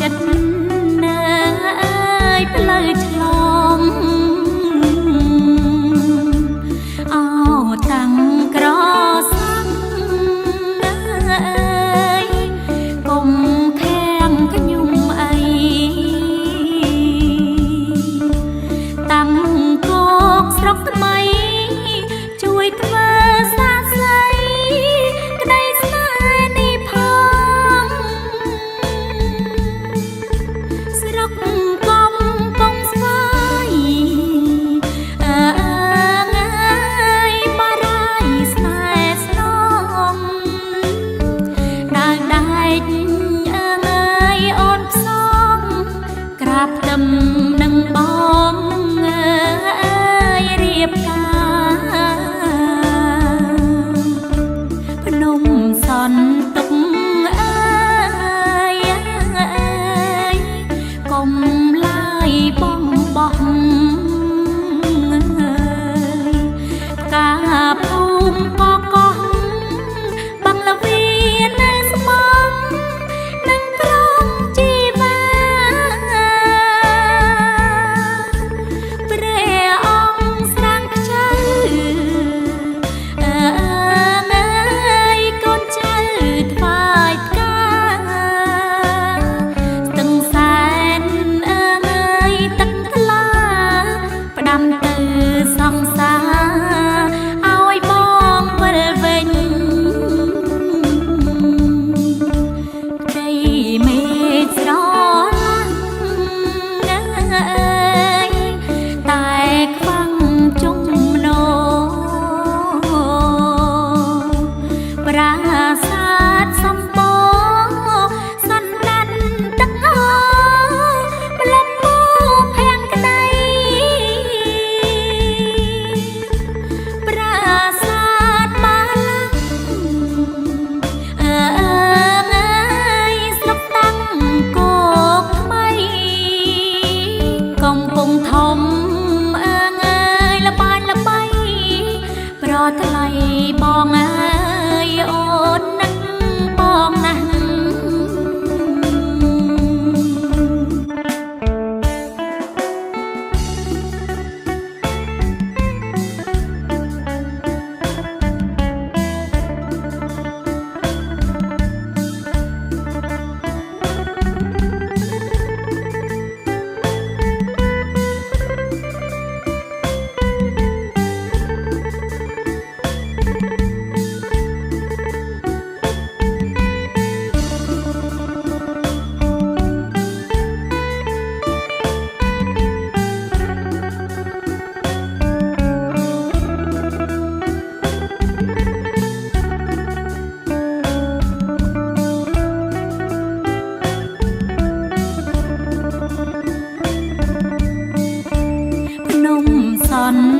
ចិត្តណាអើយផ្លូវឆ្លងអោតាំងក្រសាំងអើយកុំខាំងខ្ញុំអីតាំងគោកស្រុកថ្មីជួយធ្វើសាស្រីក្តីស្នេហ៍នេះផងស្រុកកំពង់ស្វាយអើយបារាយស្នេហ៍ស្នងដើរដែកអើយអូនផ្សងក្រាបផ្ទឹមនឹងបងរៀបការភ្នំសន្ទុកអើយកុំឡាយបងបោះការភូមិកកោះបាំងលវីនៅស្មងនឹងក្រុងជីវ៉ាព្រះអង្គស្រាំងខ្ចៅអើយកូនចៅថ្វាយផ្កាស្ទឹងសែនអើយទឹកថ្លាផ្ដាំទៅសង្សារឲ្យបងវិលវិញដីមេឃស្រឡាញ់អើយតែខ្វាំងជុំណូប្រាសាទសំបូរសណ្ដានទឹកហូរប្លុំពូភាំងក្ដីប្រាសាទបាឡាំងអើយស្រុកតាំងគោកថ្មីកំពុងធំអើយល្បាញល្បីប្រថ្លៃបងអើយអូននឹងបងណាស់ភ្នំសន្